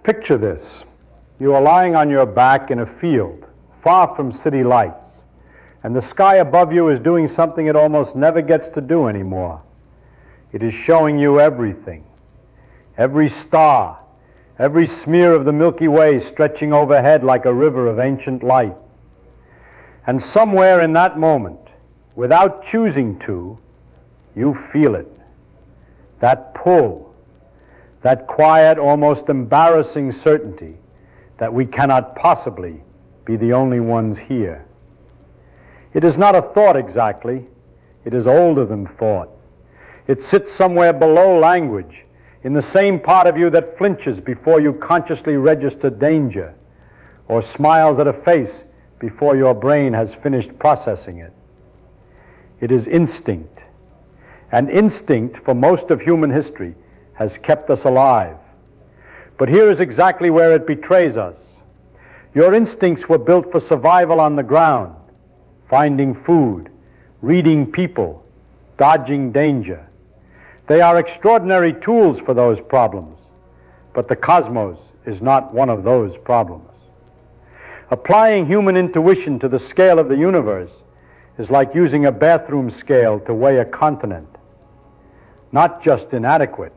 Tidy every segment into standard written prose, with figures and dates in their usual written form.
Picture this. You are lying on your back in a field, far from city lights, and the sky above you is doing something it almost never gets to do anymore. It is showing you everything. Every star, every smear of the Milky Way stretching overhead like a river of ancient light. And somewhere in that moment, without choosing to, you feel it. That pull, that quiet, almost embarrassing certainty that we cannot possibly be the only ones here. It is not a thought exactly. It is older than thought. It sits somewhere below language, in the same part of you that flinches before you consciously register danger, or smiles at a face before your brain has finished processing it. It is instinct. And instinct, for most of human history, has kept us alive. But here is exactly where it betrays us. Your instincts were built for survival on the ground, finding food, reading people, dodging danger. They are extraordinary tools for those problems, but the cosmos is not one of those problems. Applying human intuition to the scale of the universe is like using a bathroom scale to weigh a continent. Not just inadequate,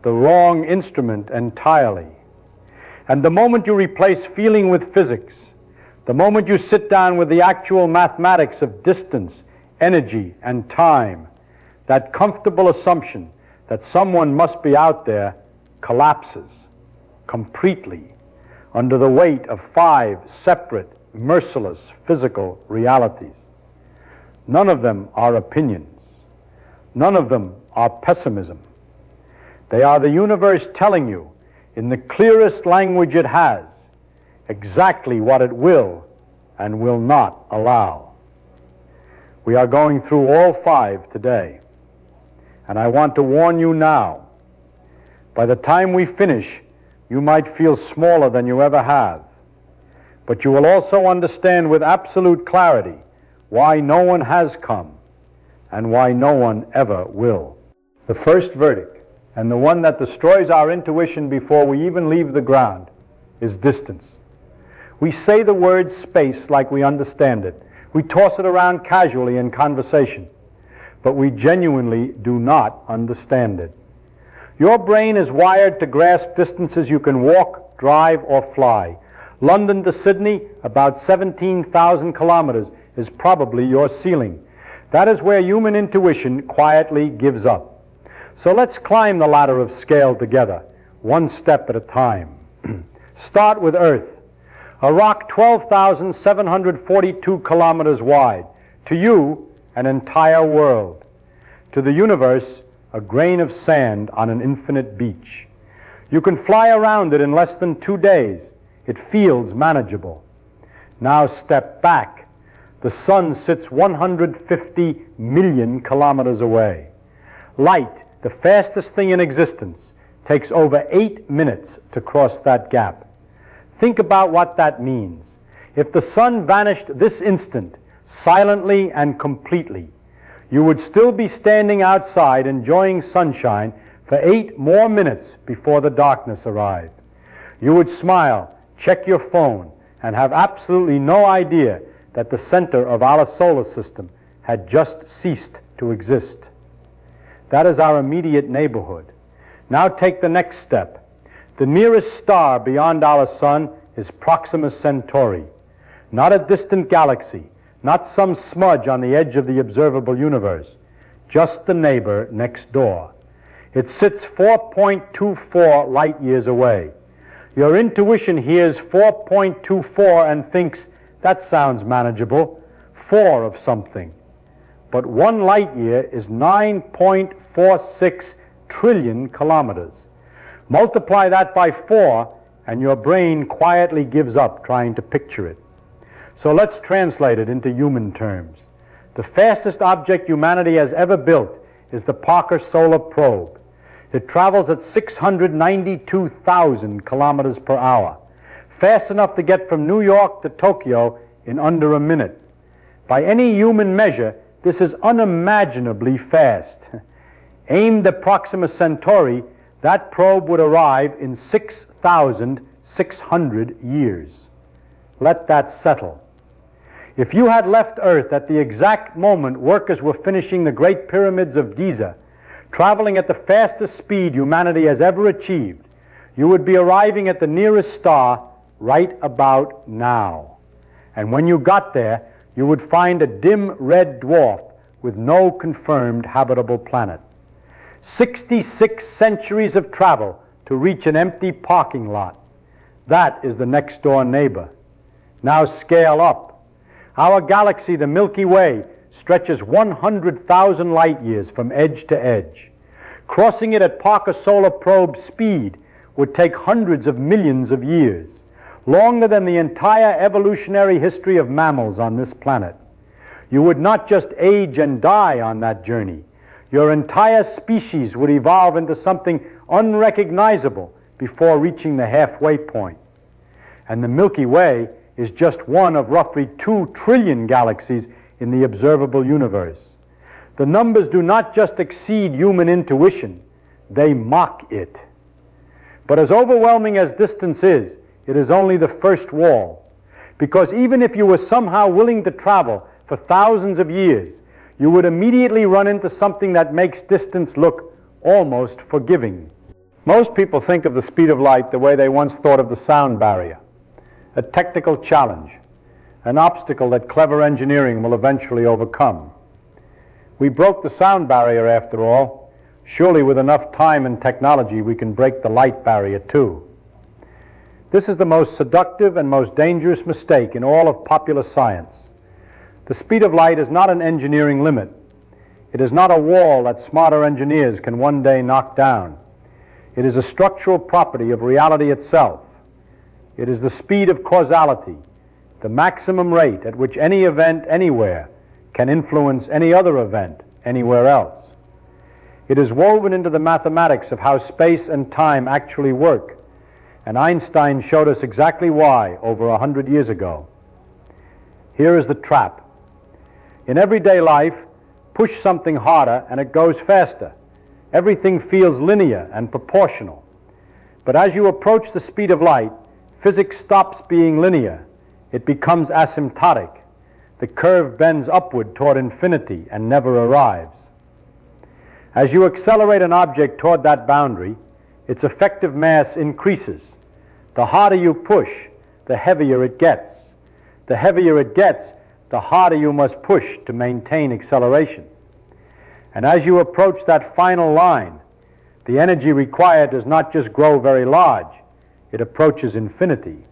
the wrong instrument entirely. And the moment you replace feeling with physics, the moment you sit down with the actual mathematics of distance, energy, and time, that comfortable assumption that someone must be out there collapses completely under the weight of 5 separate, merciless physical realities. None of them are opinions. None of them are pessimism. They are the universe telling you, in the clearest language it has, exactly what it will and will not allow. We are going through all 5 today, and I want to warn you now, by the time we finish, you might feel smaller than you ever have, but you will also understand with absolute clarity why no one has come and why no one ever will. The first verdict, and the one that destroys our intuition before we even leave the ground, is distance. We say the word space like we understand it. We toss it around casually in conversation, but we genuinely do not understand it. Your brain is wired to grasp distances you can walk, drive, or fly. London to Sydney, about 17,000 kilometers, is probably your ceiling. That is where human intuition quietly gives up. So let's climb the ladder of scale together, one step at a time. Start with Earth, a rock 12,742 kilometers wide. To you, an entire world. To the universe, a grain of sand on an infinite beach. You can fly around it in less than 2 days. It feels manageable. Now step back. The sun sits 150 million kilometers away. Light, the fastest thing in existence, takes over 8 minutes to cross that gap. Think about what that means. If the sun vanished this instant, silently and completely, you would still be standing outside enjoying sunshine for 8 more minutes before the darkness arrived. You would smile, check your phone, and have absolutely no idea that the center of our solar system had just ceased to exist. That is our immediate neighborhood. Now take the next step. The nearest star beyond our sun is Proxima Centauri, not a distant galaxy, not some smudge on the edge of the observable universe, just the neighbor next door. It sits 4.24 light years away. Your intuition hears 4.24 and thinks, that sounds manageable, 4 of something. But 1 light year is 9.46 trillion kilometers. Multiply that by 4, and your brain quietly gives up trying to picture it. So let's translate it into human terms. The fastest object humanity has ever built is the Parker Solar Probe. It travels at 692,000 kilometers per hour, fast enough to get from New York to Tokyo in under a minute. By any human measure, this is unimaginably fast. Aimed at Proxima Centauri, that probe would arrive in 6,600 years. Let that settle. If you had left Earth at the exact moment workers were finishing the Great Pyramids of Giza, traveling at the fastest speed humanity has ever achieved, you would be arriving at the nearest star right about now. And when you got there, you would find a dim red dwarf with no confirmed habitable planet. 66 centuries of travel to reach an empty parking lot. That is the next door neighbor. Now scale up. Our galaxy, the Milky Way, stretches 100,000 light years from edge to edge. Crossing it at Parker Solar Probe speed would take hundreds of millions of years, longer than the entire evolutionary history of mammals on this planet. You would not just age and die on that journey. Your entire species would evolve into something unrecognizable before reaching the halfway point. And the Milky Way is just one of roughly 2 trillion galaxies in the observable universe. The numbers do not just exceed human intuition, they mock it. But as overwhelming as distance is, it is only the first wall. Because even if you were somehow willing to travel for thousands of years, you would immediately run into something that makes distance look almost forgiving. Most people think of the speed of light the way they once thought of the sound barrier, a technical challenge, an obstacle that clever engineering will eventually overcome. We broke the sound barrier after all. Surely with enough time and technology we can break the light barrier too. This is the most seductive and most dangerous mistake in all of popular science. The speed of light is not an engineering limit. It is not a wall that smarter engineers can one day knock down. It is a structural property of reality itself. It is the speed of causality, the maximum rate at which any event anywhere can influence any other event anywhere else. It is woven into the mathematics of how space and time actually work, and Einstein showed us exactly why over 100 years ago. Here is the trap. In everyday life, push something harder and it goes faster. Everything feels linear and proportional. But as you approach the speed of light, physics stops being linear. It becomes asymptotic. The curve bends upward toward infinity and never arrives. As you accelerate an object toward that boundary, its effective mass increases. The harder you push, the heavier it gets. The heavier it gets, the harder you must push to maintain acceleration. And as you approach that final line, the energy required does not just grow very large, it approaches infinity.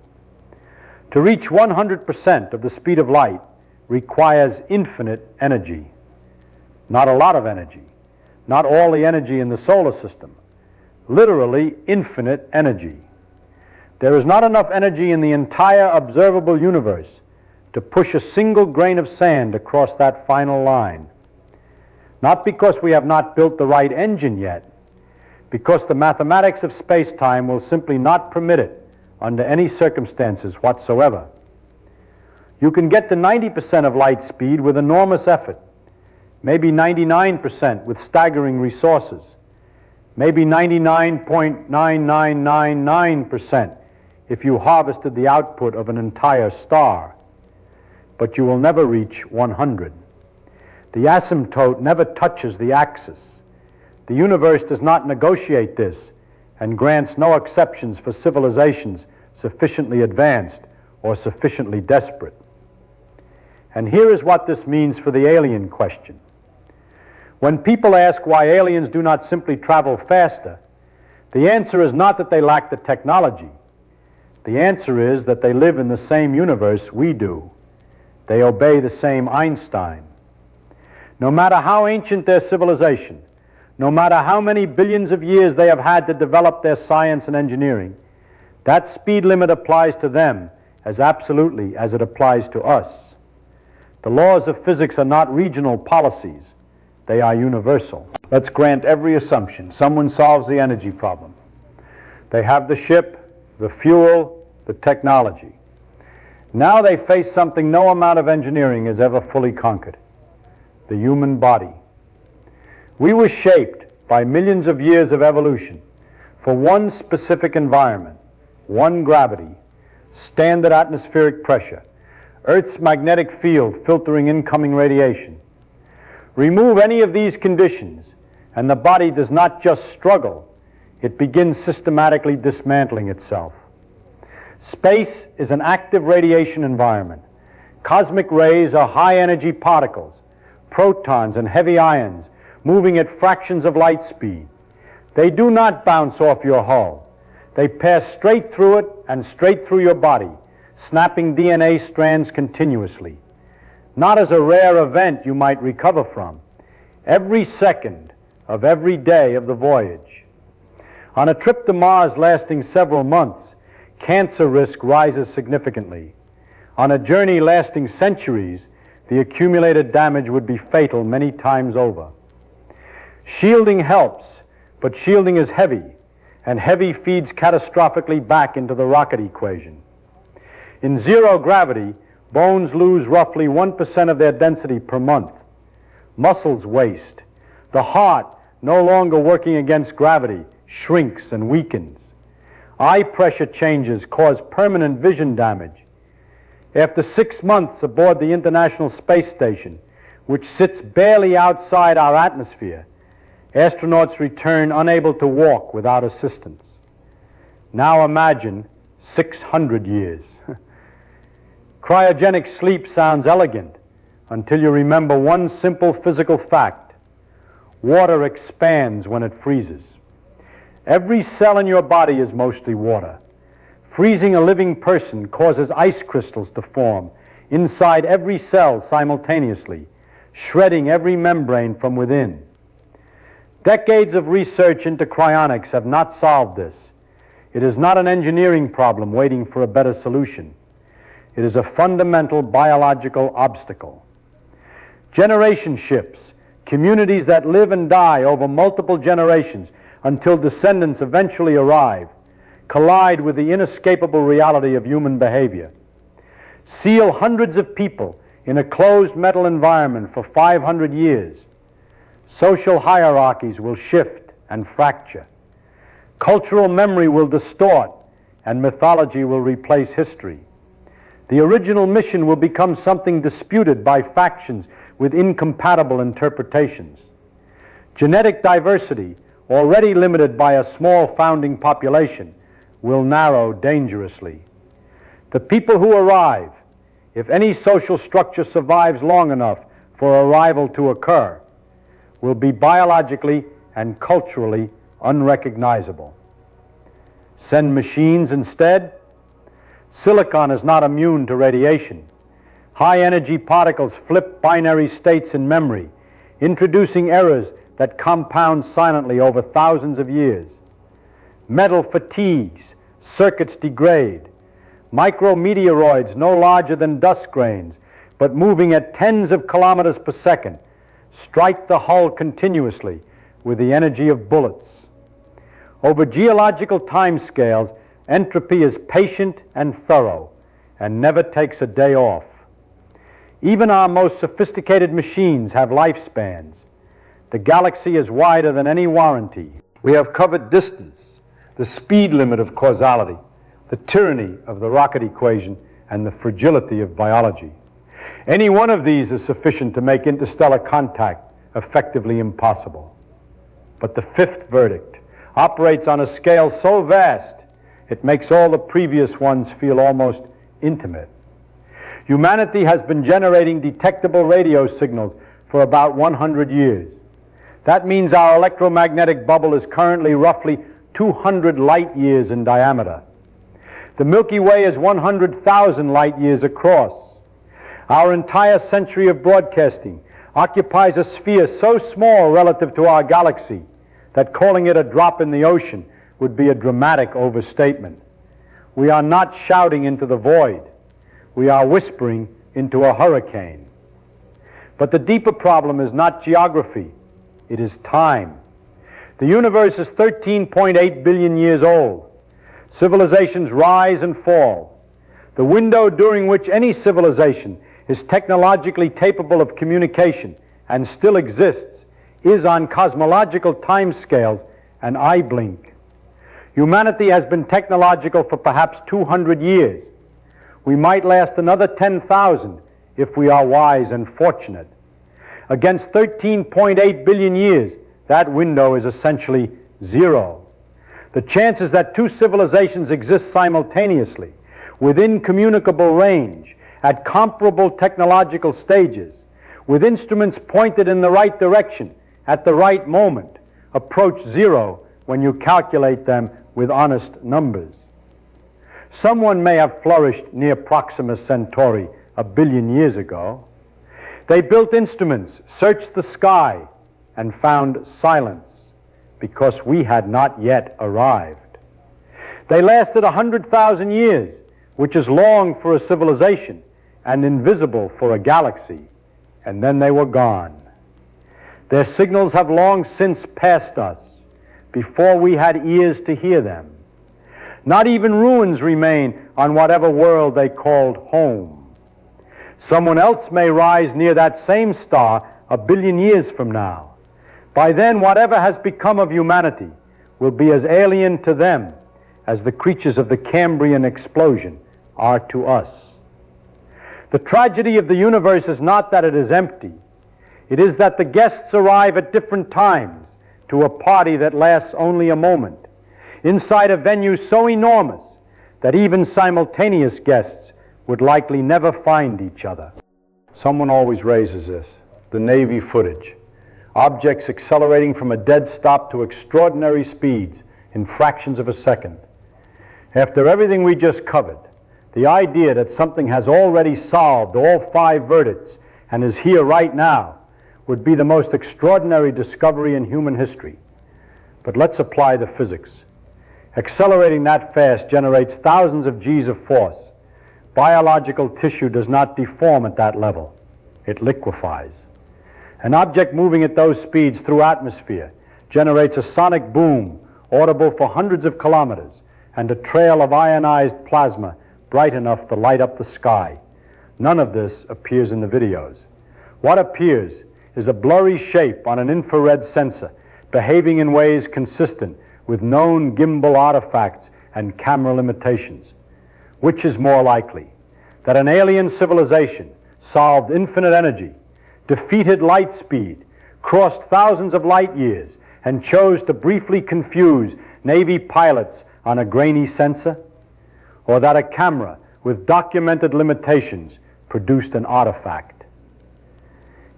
To reach 100% of the speed of light requires infinite energy. Not a lot of energy, not all the energy in the solar system, literally infinite energy. There is not enough energy in the entire observable universe to push a single grain of sand across that final line. Not because we have not built the right engine yet, because the mathematics of space-time will simply not permit it under any circumstances whatsoever. You can get to 90% of light speed with enormous effort, maybe 99% with staggering resources, maybe 99.9999% if you harvested the output of an entire star. But you will never reach 100. The asymptote never touches the axis. The universe does not negotiate this and grants no exceptions for civilizations sufficiently advanced or sufficiently desperate. And here is what this means for the alien question. When people ask why aliens do not simply travel faster, the answer is not that they lack the technology. The answer is that they live in the same universe we do. They obey the same Einstein. No matter how ancient their civilization, no matter how many billions of years they have had to develop their science and engineering, that speed limit applies to them as absolutely as it applies to us. The laws of physics are not regional policies. They are universal. Let's grant every assumption. Someone solves the energy problem. They have the ship, the fuel, the technology. Now they face something no amount of engineering has ever fully conquered: the human body. We were shaped by millions of years of evolution for one specific environment, one gravity, standard atmospheric pressure, Earth's magnetic field filtering incoming radiation. Remove any of these conditions, and the body does not just struggle, it begins systematically dismantling itself. Space is an active radiation environment. Cosmic rays are high-energy particles, protons and heavy ions, moving at fractions of light speed. They do not bounce off your hull. They pass straight through it and straight through your body, snapping DNA strands continuously. Not as a rare event you might recover from, every second of every day of the voyage. On a trip to Mars lasting several months, cancer risk rises significantly. On a journey lasting centuries, the accumulated damage would be fatal many times over. Shielding helps, but shielding is heavy, and heavy feeds catastrophically back into the rocket equation. In zero gravity, bones lose roughly 1% of their density per month. Muscles waste. The heart, no longer working against gravity, shrinks and weakens. Eye pressure changes cause permanent vision damage. After 6 months aboard the International Space Station, which sits barely outside our atmosphere, astronauts return unable to walk without assistance. Now imagine 600 years. Cryogenic sleep sounds elegant until you remember one simple physical fact. Water expands when it freezes. Every cell in your body is mostly water. Freezing a living person causes ice crystals to form inside every cell simultaneously, shredding every membrane from within. Decades of research into cryonics have not solved this. It is not an engineering problem waiting for a better solution. It is a fundamental biological obstacle. Generation ships, communities that live and die over multiple generations until descendants eventually arrive, collide with the inescapable reality of human behavior. Seal hundreds of people in a closed metal environment for 500 years. Social hierarchies will shift and fracture. Cultural memory will distort, and mythology will replace history. The original mission will become something disputed by factions with incompatible interpretations. Genetic diversity, already limited by a small founding population, will narrow dangerously. The people who arrive, if any social structure survives long enough for arrival to occur, will be biologically and culturally unrecognizable. Send machines instead? Silicon is not immune to radiation. High-energy particles flip binary states in memory, introducing errors that compound silently over thousands of years. Metal fatigues, circuits degrade. Micrometeoroids no larger than dust grains, but moving at tens of kilometers per second, strike the hull continuously with the energy of bullets. Over geological timescales, entropy is patient and thorough and never takes a day off. Even our most sophisticated machines have lifespans. The galaxy is wider than any warranty. We have covered distance, the speed limit of causality, the tyranny of the rocket equation, and the fragility of biology. Any one of these is sufficient to make interstellar contact effectively impossible. But the fifth verdict operates on a scale so vast it makes all the previous ones feel almost intimate. Humanity has been generating detectable radio signals for about 100 years. That means our electromagnetic bubble is currently roughly 200 light years in diameter. The Milky Way is 100,000 light years across. Our entire century of broadcasting occupies a sphere so small relative to our galaxy that calling it a drop in the ocean would be a dramatic overstatement. We are not shouting into the void. We are whispering into a hurricane. But the deeper problem is not geography. It is time. The universe is 13.8 billion years old. Civilizations rise and fall. The window during which any civilization is technologically capable of communication and still exists is on cosmological timescales an eye blink. Humanity has been technological for perhaps 200 years. We might last another 10,000 if we are wise and fortunate. Against 13.8 billion years, that window is essentially zero. The chances that two civilizations exist simultaneously, within communicable range, at comparable technological stages, with instruments pointed in the right direction at the right moment, approach zero when you calculate them with honest numbers. Someone may have flourished near Proxima Centauri 1 billion years ago. They built instruments, searched the sky, and found silence, because we had not yet arrived. They lasted 100,000 years, which is long for a civilization and invisible for a galaxy, and then they were gone. Their signals have long since passed us, before we had ears to hear them. Not even ruins remain on whatever world they called home. Someone else may rise near that same star 1 billion years from now. By then, whatever has become of humanity will be as alien to them as the creatures of the Cambrian explosion are to us. The tragedy of the universe is not that it is empty. It is that the guests arrive at different times to a party that lasts only a moment, inside a venue so enormous that even simultaneous guests would likely never find each other. Someone always raises this, the Navy footage. Objects accelerating from a dead stop to extraordinary speeds in fractions of a second. After everything we just covered, the idea that something has already solved all 5 verdicts and is here right now would be the most extraordinary discovery in human history. But let's apply the physics. Accelerating that fast generates thousands of G's of force. Biological tissue does not deform at that level. It liquefies. An object moving at those speeds through atmosphere generates a sonic boom audible for hundreds of kilometers and a trail of ionized plasma bright enough to light up the sky. None of this appears in the videos. What appears is a blurry shape on an infrared sensor behaving in ways consistent with known gimbal artifacts and camera limitations. Which is more likely? That an alien civilization solved infinite energy, defeated light speed, crossed thousands of light years, and chose to briefly confuse Navy pilots on a grainy sensor? Or that a camera with documented limitations produced an artifact?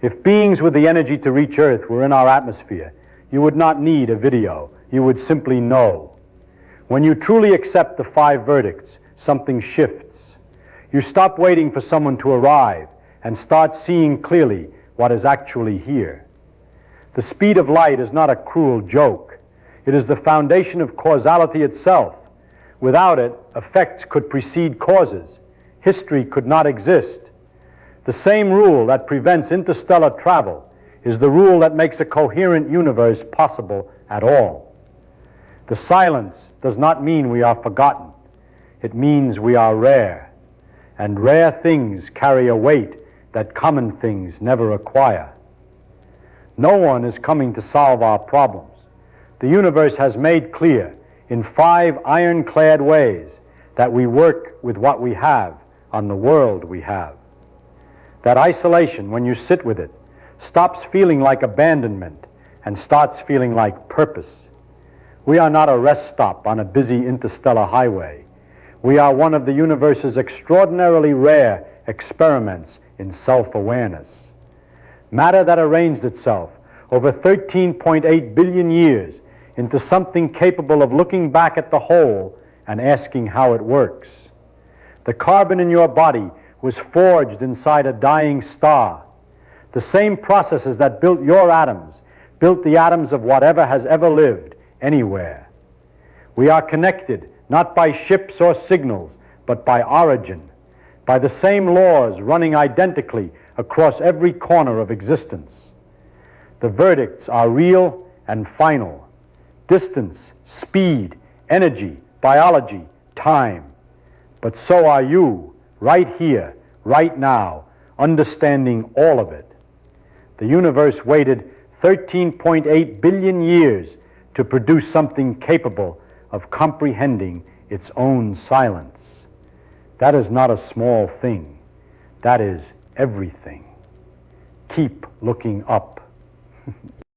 If beings with the energy to reach Earth were in our atmosphere, you would not need a video. You would simply know. When you truly accept the 5 verdicts, something shifts. You stop waiting for someone to arrive and start seeing clearly what is actually here. The speed of light is not a cruel joke. It is the foundation of causality itself. Without it, effects could precede causes. History could not exist. The same rule that prevents interstellar travel is the rule that makes a coherent universe possible at all. The silence does not mean we are forgotten. It means we are rare, and rare things carry a weight that common things never acquire. No one is coming to solve our problems. The universe has made clear in 5 ironclad ways that we work with what we have on the world we have. That isolation, when you sit with it, stops feeling like abandonment and starts feeling like purpose. We are not a rest stop on a busy interstellar highway. We are one of the universe's extraordinarily rare experiments in self-awareness. Matter that arranged itself over 13.8 billion years into something capable of looking back at the whole and asking how it works. The carbon in your body was forged inside a dying star. The same processes that built your atoms built the atoms of whatever has ever lived anywhere. We are connected not by ships or signals, but by origin, by the same laws running identically across every corner of existence. The verdicts are real and final. Distance, speed, energy, biology, time. But so are you, right here, right now, understanding all of it. The universe waited 13.8 billion years to produce something capable of comprehending its own silence. That is not a small thing. That is everything. Keep looking up.